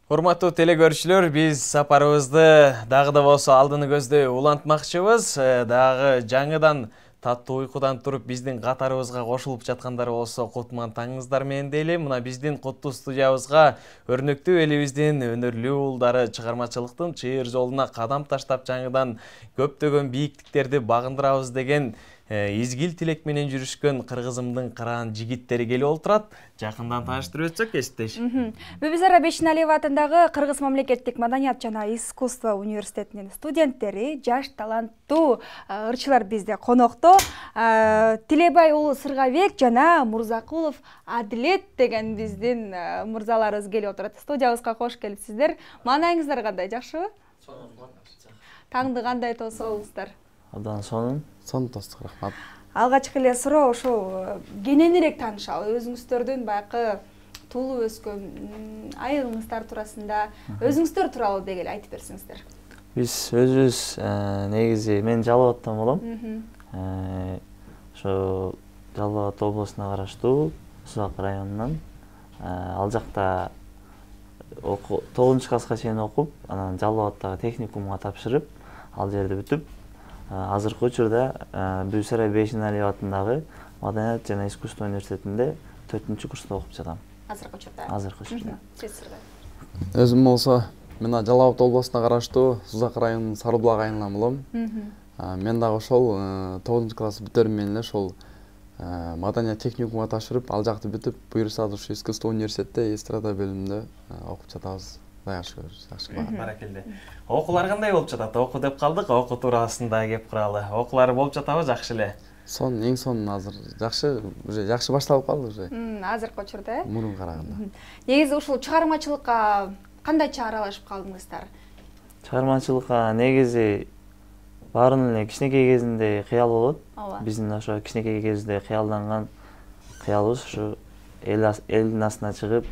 Урматтуу телекөрүүчүлөр, биз сапарыбызды дагы да болсо алдыны көздөй улантмакчыбыз. Дагы жаңыдан таттуу уйкудан туруп биздин катарыбызга кошулуп жаткандар болсо кутман таңыңыздар менен дейли. Мына биздин куттуу студиябызга өрнөктүү элибиздин өнөрлүү уулдары чыгармачылыктын чыйыр жолуна кадам таштап жаңыдан көптөгөн бийиктиктерди багындырабыз деген изгил тилек менен жүрүшкөн кыргызымдын кыраан жигиттери келип олтурат. Жакындан тааныштырып өтсөк, кесиптеш. Бибизара Бешеналиева атындагы Кыргыз мамлекеттик маданият жана искусство университетинин студенттери, жаш таланттуу ырчылар бизде конокто. Тилебай уулу Сыргабек жана Мурзакулов Адилет деген биздин мырзаларыбыз келип отурат. Студиябызга кош келипсиздер. Маанайыңыздар кандай, жакшыбы? Таңды кандай тособуңуздар? Абдан сонун тостук, рахмат. Алгачкы эле суроо ошол кененирээк таанышалы. Өзүңүздөрдүн байкы туулуп өскөн айылыңыздар туурасында, өзүңүздөр тууралуу деги эле айтып берсеңиздер. Биз өзүбүз негизи мен Жалал Абадтан болом. Ошо Жалал Абад областына караштуу Сузак районунан. Ал жакта 9-класска чейин окуп, анан Жалал Абадтагы техникумга тапшырып, ал жерде бүтүп, азыркы учурда Бибисара Бешеналиева атындагы Маданият жана искусство университетинде 4-курста окуп жатам. Азыркы учурда. Азыркы учурда. Өзүм болсо, мен Жалал Абад областына караштуу Сузак районунун Сарыбулак айылынан болом. Мен дагы ошол 9-класс бүтөрүм менен эле ошол Маданият техникумга тапшырып, ал жакты бүтүп, буюрса ушу искусство университетте эстрада бөлүмүндө окуп жатабыз. Жакшы Баракелде. Окуулар кандай болуп жатат? Окуу деп калдык, окуу туурасында кеп куралы. Окуулар болуп жатабы, жакшы эле? Эң сонун азыр жакшы, уже жакшы башталып калды уже. Азыркы учурда, Мурун караганда. Негизи ушул чыгармачылыкка кандайча аралашып калдыңыздар? Чыгармачылыкка негизи баарынын эле кичинекей кезинде кыял болот. Биздин ошо кичинекей кезинде кыялданган кыялыбыз ушу элдин астына чыгып,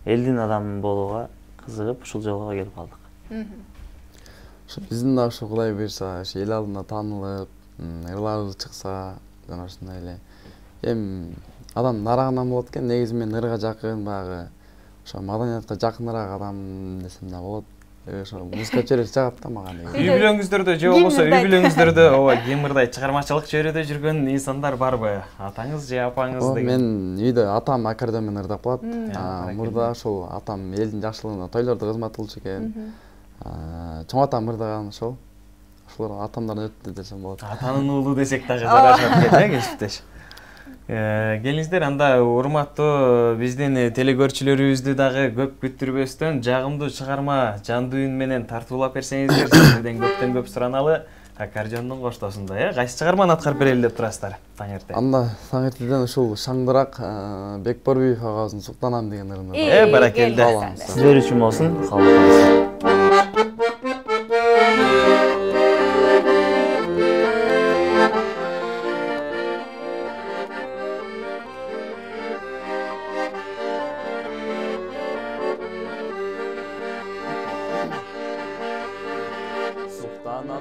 элдин адамы болууга кызыгып, ушул жолго келип калдык. Биздин да ошо Кудай буйрса, эл алдында таанылып, ырларыбыз чыкса, жана ушундай эле. Эми адам нарагынан болот экен, негизи мен ырга жакын, баягы ошо маданиятка жакыныраак адам десем да болот. Ошо музыка чөйрөсү жагат да мага негизи. Үй бүлөңүздөрдө же болбосо үй бүлөңүздөрдө ким мырдай чыгармачылык чөйрөдө жүргөн инсандар барбы? Атаңыз же апаңыз деген? Мен үйдө атам аккордеон ырдап калат. Мурда ошол атам элдин жакшылыгына тойлордо кызмат кылчу экен. Чоң атам ырдаган ошол. Ошолор атамдардан өттү десем болот. Атанын уулу десек дагы жарашат экен, кесиптеш. Келиңиздер, анда урматтуу биздин телекөрүүчүлөрүбүздү дагы көп күттүрбөстөн жагымдуу чыгарма жандуу үн менен тартуулап берсеңиздер, сиздерден көптөн көп сураналы аккордеондун коштоосунда, кайсы чыгарманы аткарып берели деп турасыздар таң эрте? Анда таң эртеден ушул Шаңдырак Бекборбиев агабыздын Суктанам деген ырын. Баракелде. Сиздер үчүн болсун.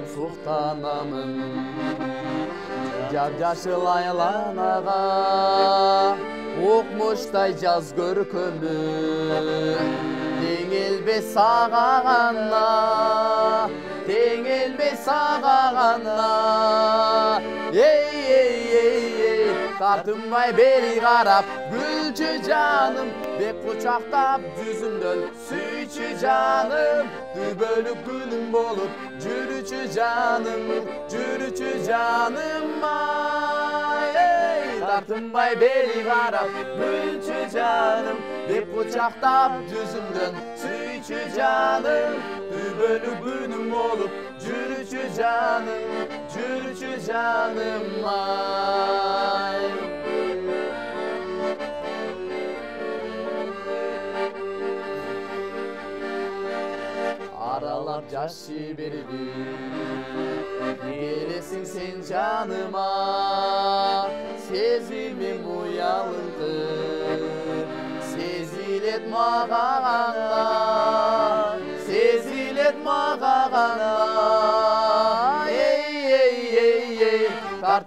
Суктанамын жап-жашыл айланага, укмуштай жаз көркөмү теңелбес сага гана, теңелбес сага гана. Эй, тартынбай бери карап гүлчү жаным, бек кучактап жүзүмдөн сүйчү жаным, дүбөлүк күнүм болуп жүрүчү жаным ай. Тартынбай бери карап гүлчү жаным, бек кучактап жүзүмдөн сүйчү жаным, дүбөлүк күнүм болуп жүрүчү жаным ай. Aralap жаш жиберди, келесиң сен жаныма, сезимим уялыңтыр, сезилет мага гана, сезилет мага гана. Эй,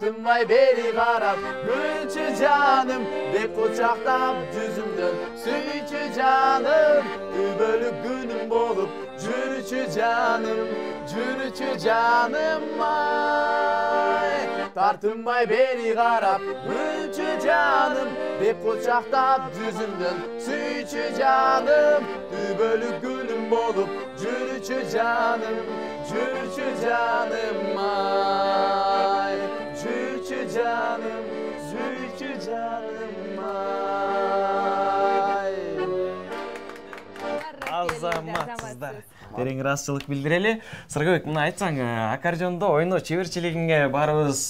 Тартынбай бери карап күлчү жаным деп кучактап жүзүмдөн сүйчү жаным түбөлүк күнүм болуп жүрчү жаным ай тартынбай бери карап күлчү жаным деп кучактап жүзүмдөн сүйчү жаным түбөлүк күнүм болуп жүрчү жаным ай жүрчү жаным ай азаматсыздар терең ыраазычылык билдирели. Сыргыбек, мына айтсаң, аккордеондо ойноо чеберчилигиңе баарыбыз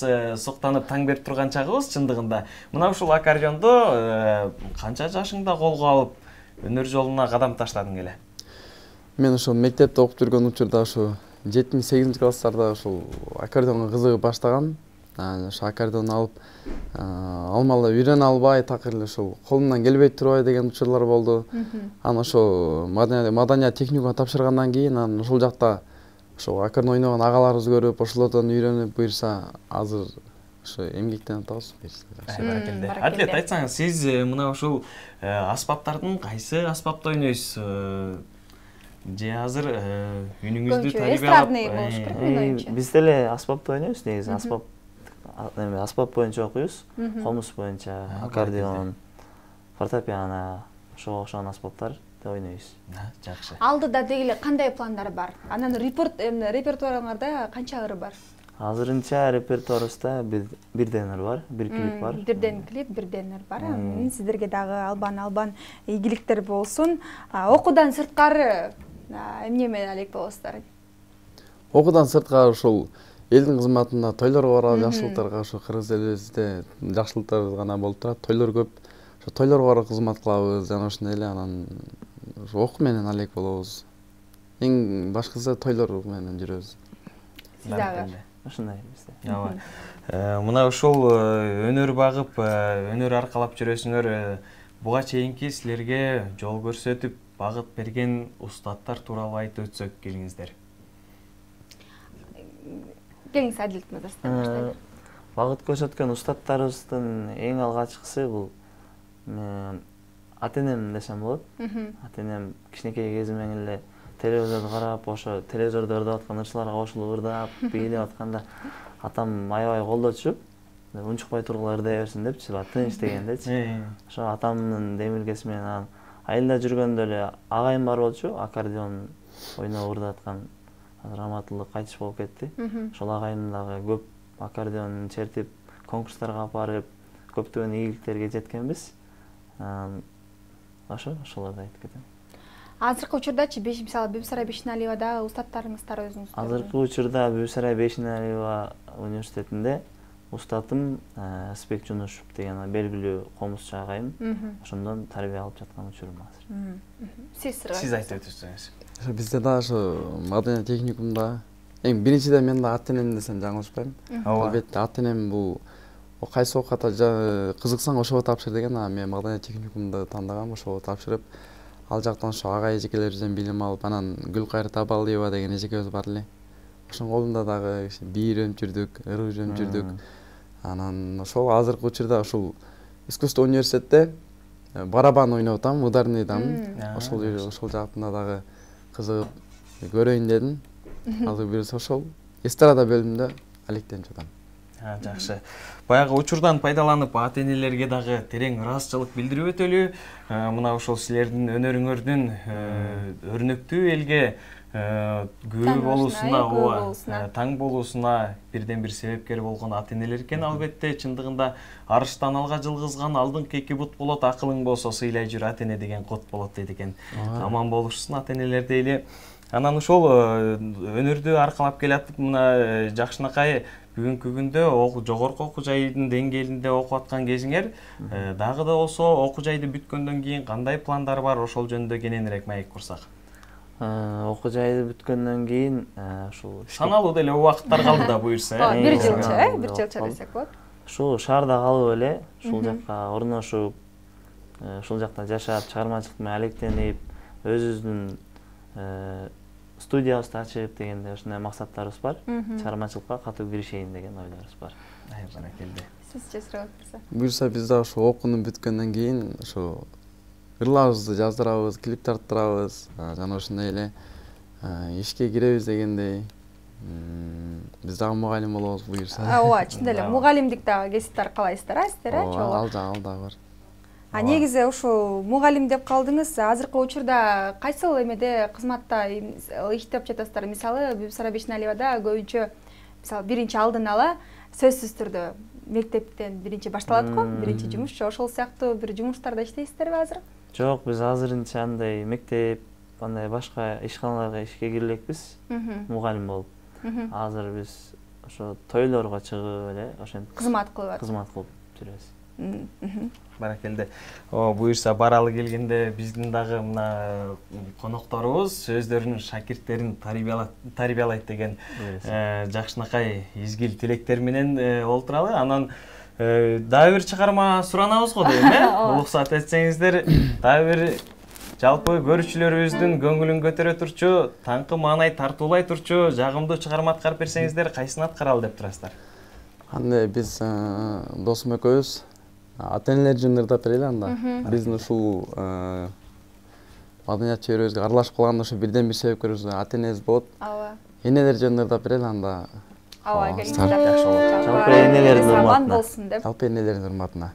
суктанып таң берип турган чагыбыз чындыгында. Мына ушул аккордеондо канча жашыңда колго алып өнөр жолуна кадам таштадың эле? Мен ошол мектепте окуп жүргөн учурда ошо 7-8 класстарда ошол аккордеонго кызыгып баштагам. Ошо аккордеон алып алмалы үйрөнө албай, такыр эле ошол колумдан келбей турбай деген учурлар болду. Анан ошо маданият техникумга тапшыргандан кийин анан ошол жакта ошо аккордеон ойногон агаларыбыз көрүп, ошолордон үйрөнүп, буюрса азыр ошо эмгектенип атабыз. Атлет, айтсаңыз, сиз мына ушул аспаптардын кайсы аспапта ойнойсуз? Же азыр үнүңүздү тарбиялап болуш керек мен оюмча. Биз деле аспапта ойнойбуз негизи. Аспап боюнча окуйбуз. Комуз боюнча аккордеон, фортепиано, ошого окшогон аспаптарды ойнойбуз. Жакшы. Алдыда дегиле кандай пландар бар? Анан репертуарыңарда канча ыры бар? Азырынча репертуарыбызда бирден ыр бар, бир клип бар. Бирден клип, бирден ыр бар. Сиздерге дагы албан ийгиликтер болсун. Окуудан сырткары эмне менен алек болосуздар? Окуудан сырткары ушул элдин кызматында тойлорго барабыз, жакшылыктарга, ошо кыргыз элибизде жакшылыктарыбыз гана болуп турат. Тойлор көп. Ошо тойлорго барып кызмат кылабыз, жана ошондой эле анан окуу менен алек болобуз. Эң башкысы тойлор менен жүрөбүз. Сиз дагы ошондой бизде. Ооба. Мына ушул өнөр багып, өнөр аркалап жүрөсүңөр. Буга чейинки силерге жол көрсөтүп, багыт берген устаттар тууралуу айтып өтсөк келиңиздер. Келиңиз Адилет мырза, сизден баштайлы. Багыт көрсөткөн устаттарыбыздын эң алгачкысы бул ата-энем десем болот. Ата-энем кичинекей кезимден эле телевизорду карап, ошо телевизордо ырдап аткан ырчыларга кошулуп ырдап, бийлеп атканда атам аябай колдочу. Унчукпай тургула ырдай берсин депчи, тыныч дегендечи. Ошо атамдын демилгеси менен анан айылда жүргөндө эле агайым бар болчу, аккордеон ойноп ырдап аткан. Азыр раматылык кайтыш болуп кетти. Ошол агайым дагы көп аккордеон чертип, конкурстарга алып барып, көптөгөн ийгиликтерге жеткенбиз. Ошолорду айтып кетем. Азыркы учурдачы, мисалы Бибисарай Бейшеналиевада устаттарыңыздар өзүңүздөр? Азыркы учурда Бибисарай Бейшеналиева университетинде устатым Ысбек Жунушев деген белгилүү комузчу агайым. Ошондон тарбия алып жаткан учурум азыр. Сиз айтып өтсөңүз. Бизде да ошо маданият техникумда эң биринчиден мен да ата-энем десем жаңылышпайм. Албетте ата-энем бул кайсы окуга кызыксаң ошого тапшыр деген, мен маданият техникумду тандагам, ошого тапшырып, ал жактан ошо агай эжекелерибизден билим алып, анан Гүлкайыр Табалдиева деген эжекебиз бар эле. Ошонун колунда дагы бийир өмчүрдүк, ыр өмчүрдүк. Анан ошол азыркы учурда ушул искусство университетте барабан ойноп атам, ударныйдамын. Ошол жактында дагы кызыгып көрөйүн дедим. Азыр бирөөсү ошол эстрада бөлүмүндө алектенип жатам. Жакшы. Баягы учурдан пайдаланып ата-энелерге дагы терең ыраазычылык билдирип өтөлү. Мына ошол силердин өнөрүңөрдүн өрнөктүү элге күбө болуусуна, таң болуусуна бирден бир себепкер болгон ата-энелер экен албетте. Чындыгында арыштан алга жылгызган алдыңкы эки бут болот, акылың болсо сыйлай жүр ата-эне деген код болот дейт экен. Аман болушсун ата-энелер дейли. Анан ошол өнөрдү аркалап келатып, мына жакшынакай бүгүнкү күндө жогорку окуу жайдын деңгээлинде окуп аткан кезиңер, дагы да болсо окуу жайды бүткөндөн кийин кандай пландар бар, ошол жөнүндө кененирээк маек курсак. Окуу жайды бүткөндөн кийин ушул саналуу деле убакыттар калды да буюрса. Бир жылча десек болот. Ушул шаарда калып эле, ушул жакка орношуп, ушул жакта жашап, чыгармачылык менен алектенип, өзүбүздүн студиябызды ачып дегенде ушундай максаттарыбыз бар. Чыгармачылыкка катуу киришейин деген ойлорубуз бар. Баракелде. Сизче сурап турса? Буюрса биз да ошо окунуп бүткөндөн кийин ошо ырларыбызды жаздырабыз, клип тарттырабыз, жана ошондой эле ишке киребиз дегендей. Биз дагы мугалим болобуз буюрса. Ооба, чындап эле мугалимдик дагы кесипти аркалайсыздар, сиздер, чогуу. Ал дагы бар. Негизи ушул мугалим деп калдыңыз. Азыркы учурда кайсыл эмеде кызматта иштеп жатасыздар? Мисалы, Бибисара Бешеналиевада көбүнчө мисалы биринчи алдын ала сөзсүз түрдө мектептен биринчи башталат го, биринчи жумушчу, ошол сыяктуу бир жумуштарда иштейсиздерби азыр? Жок, биз азырынча андай мектеп, андай башка ишканаларга ишке кире элекпиз, мугалим болуп. Азыр биз ошо тойлорго чыгып эле ошентип кызмат кылып жүрөбүз. Баракелде. Буюрса баралы келгенде биздин дагы мына конокторубуз өздөрүнүн шакирттерин тарбиялайт деген жакшынакай изгил тилектер менен олтуралы. Анан дагы бир чыгарма суранабыз го дейм, уруксат этсеңиздер. Дагы бир жалпы көрүүчүлөрүбүздүн көңүлүн көтөрө турчу, таңкы маанай тартуулай турчу жагымдуу чыгарма аткарып берсеңиздер, кайсын аткаралы деп турасыздар? Анда биз досум экөөбүз ата-энелер жөнүндө ырдап берели анда. Биздин ушул маданият чөйрөбүзгө аралашып калган ошо бирден бир себепкерибиз ата-энебиз болот. Ооба. Энелер жөнүндө ырдап берели анда. Ооба, жакшы болот. Жалпы энелердин урматына болсун деп. Жалпы энелердин урматына.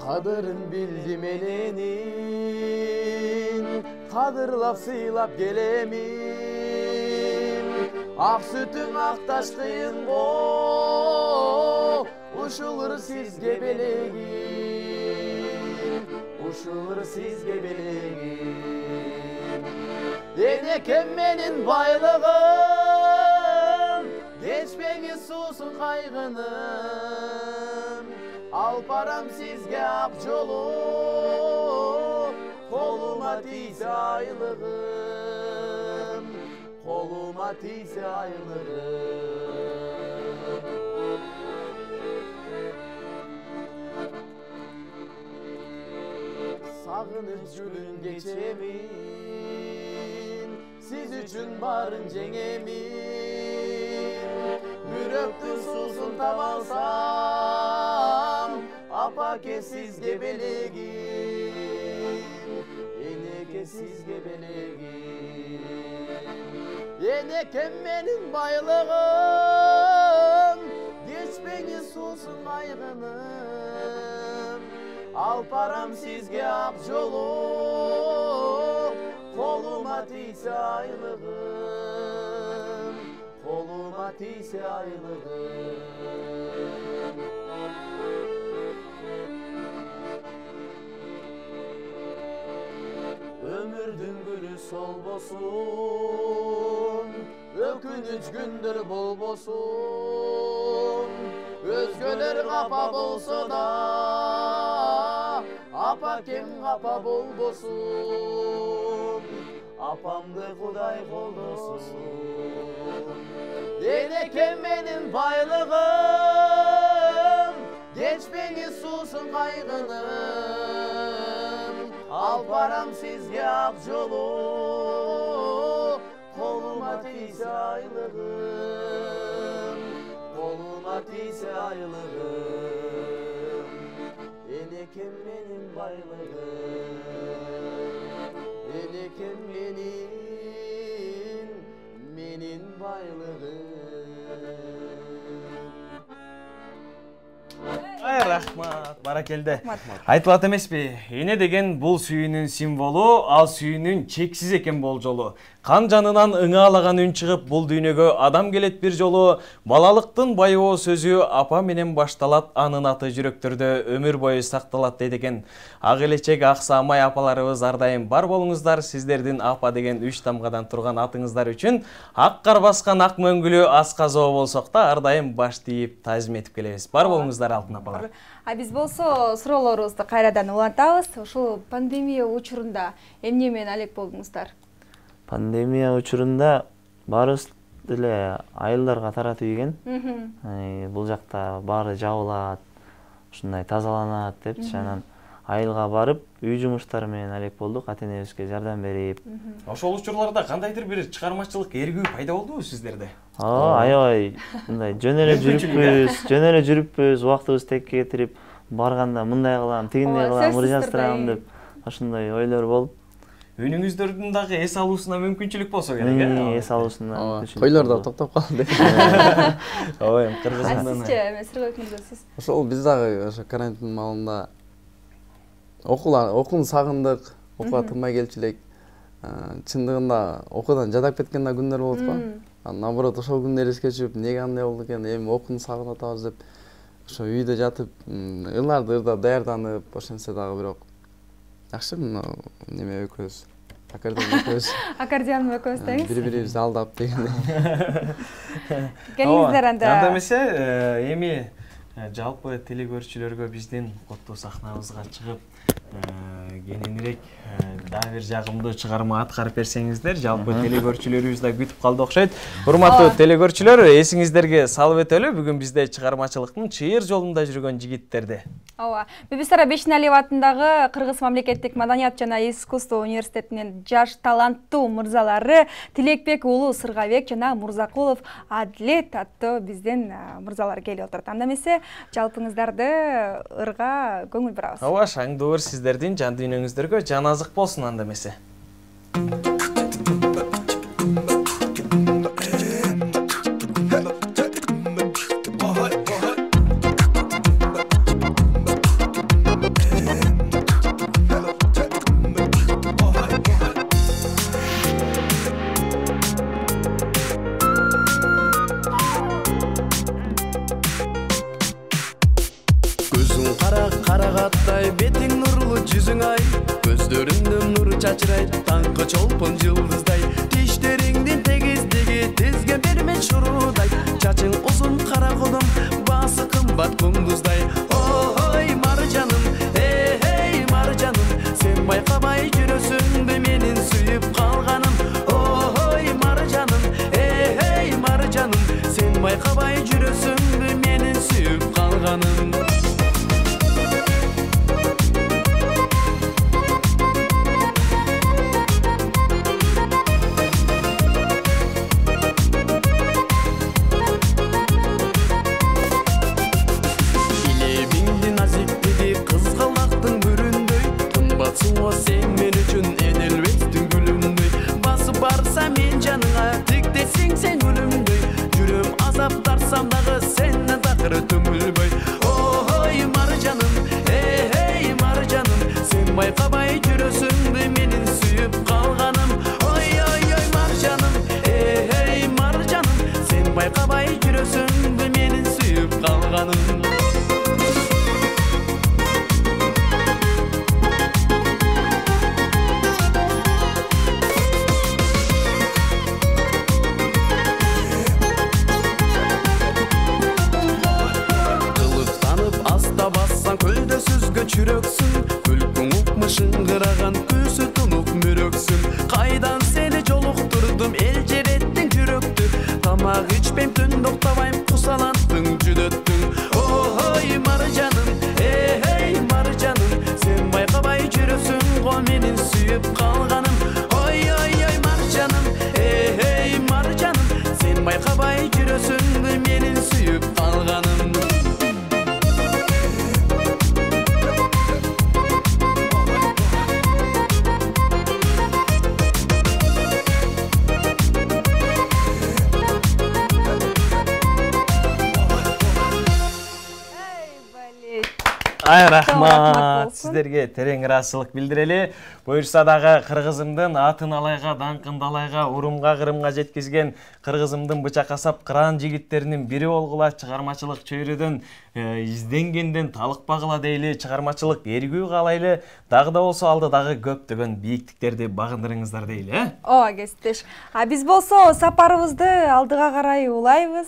Kadırın bildim elenin, kadırlap sıylap gelemim. Ak sütün aktaştığın bo, uşulur siz gebelegin, uşulur siz gebelegin. Enekem benim baylığım, geçmeniz susun kaygınım. Alparam sizge ak jolu, koluma tiyse aylığım, koluma tiyse aylığım. Sağınıp jülün geçemin, siz üçün barın cengemin. Yürektün susun tabalsam, apakesiz gebelegin, enekesiz gebelegin. Enekem benim baylığım, geçmeni susun aygınım. Alparam sizge ak jolu, koluma tiyse aylığım, koluma tiyse aylığım. Ömürdün gülü sol bosun, ökünüç gündür bol bosun. Özgöler kapa bolsa da, apa kim kapa bol bosun. Apamdı Kuday koldosun. Enekem benim baylığım, geç beni susun kaygınım. Alparam sizge ak jolu, koluma tiyse aylığım, koluma tiyse aylığım. Enekem benim baylığım, enekem menin baylığım. Ай, рахмат, баракелде. Айтылат эмеспи, эне деген бул сүйүүнүн символу, ал сүйүүнүн чексиз экен болжолу. Кан жанынан ыңаалаган үн чыгып, бул дүйнөгө адам келет бир жолу. Балалыктын байоо сөзү апа менен башталат, анын аты жүрөктөрдө өмүр бою сакталат дейт экен. Ак элечек, ак саамай апаларыбыз ар дайым бар болуңуздар. Сиздердин апа деген 3 тамгадан турган атыңыздар үчүн ак кар баскан ак мөңгүлүү асказоо болсок да ар дайым баш тийип, тазим этип келебиз. Бар болуңуздар алтын апалар. Биз болсо суроолорубузду кайрадан улантабыз. Ушул пандемия учурунда эмне менен алек болдуңуздар? Пандемия учурунда баарыбыз деле айылдарга таратып ийген. Бул жакта баары жабылат, ушундай тазаланат депчи, анан айылга барып, үй жумуштары менен алек болдук, ата-энебизге жардам берип. Ошол учурларда кандайдыр бир чыгармачылык эргүү пайда болдубу сиздерде? Аябай мындай жөн эле жүрүппүз, убактыбызды текке кетирип, барганда мындай кылам, тигиндей кылам, ыржастырам деп ошондой ойлор болуп. Үнүңүздөрдүн дагы эс алуусуна мүмкүнчүлүк болсо керек, э? Эс алуусуна. Тойлордо токтоп калды. Ой, Кыргызстандан. Сизче, Сырбек мырза, сиз? Ошол биз дагы ошо карантин маалында окууну сагындык, окууга тынбай келчү элек. Чындыгында окуудан жадап кеткен да күндөр болот го. Наоборот, ошол күндөр эске түшүп, эмнеге андай болду экен, эми окууну сагынып атабыз деп ошо үйдө жатып, ыларды ырдап даярданып, ошентсе дагы бирок жакшы неме экөөбүз. Аккордеон экөөбүз деңиз. Бири-бирибизди алдап дегендей. Келиңиздер анда. Анда эмесе, эми жалпы телекөрүүчүлөргө биздин коттуу сахнабызга чыгып, кененирээк дагы бир жагымдуу чыгарма аткарып берсеңиздер, жалпы телекөрүүчүлөрүбүз да күтүп калды окшойт. Урматтуу телекөрүүчүлөр, эсиңиздерге салып өтөлү, бүгүн бизде чыгармачылыктын чыйыр жолунда жүргөн жигиттерди. Ооба. Бибисара Бешиналиев атындагы Кыргыз мамлекеттик маданият жана искусство университетинин жаш таланттуу мырзалары Тилекбек уулу Сыргабек жана Мурзакулов Адлет аттуу биздин мырзалар келип отурат. Анда эмесе жалпыңыздарды ырга көңүл бурабыз. Ооба, шаңдуу сиздердин жан дүйнөңүздөргө жан азык болсун анда эмесе. Карагаттай бетиң нурлуу жүзүң ай, көздөрүңдөн нур чачырайт, таңкы чолпон жылдыздай, тиштериңдин тегиздиги тизге бермен шурудай, чачың узун кара кудум, баасы кымбат кундуздай. Ой, маржаным, эй, маржаным, сен байкабай жүрөсүңбү менин сүйүп калганым. Ой, маржаным, эй, маржаным, сен байкабай жүрөсүңбү менин сүйүп калганым. Sen men üçün edelbektin gülümдөй, басып барса мен жаныңа тиктесең сен өлүмдөй, жүрөм азаптарсам дагы сени такыр түмүлбөй. Ой, маржаным, эй, маржаным, сен байкабай жүрөсүңбү менин сүйүп калганым. Ой, маржаным, эй, маржаным, сен байкабай жүрөсүңбү менин сүйүп калганым. Çüröksün, külkün ukmuşun kıragan, küsü tunuk müröksün. Kaydan seni jolukturdum, elcerettin jüröktü. Tamak içpem tün doktabayım, kusalanttın, jüdöttün. Oy marjanım, ey marjanım, sen baykabay jürösün, go menin sүйüp kalganım. Oy marjanım, ey marjanım, sen baykabay jürösün, menin sүйüp kalganım. Ай рахмат, сиздерге терең ыраазычылык билдирели. Буюрса дагы кыргызымдын атын алайга, даңкын далайга, урумга кырымга жеткизген кыргызымдын бычак асап кыран жигиттеринин бири болгула чыгармачылык чөйрөдөн изденгенден талыкпагыла дейли, чыгармачылык эргүү каалайлы, дагы да болсо алдыдагы көптөгөн бийиктиктерди багындырыңыздар дейли, Ооба, кесиптеш. Биз болсо сапарыбызды алдыга карай улайбыз.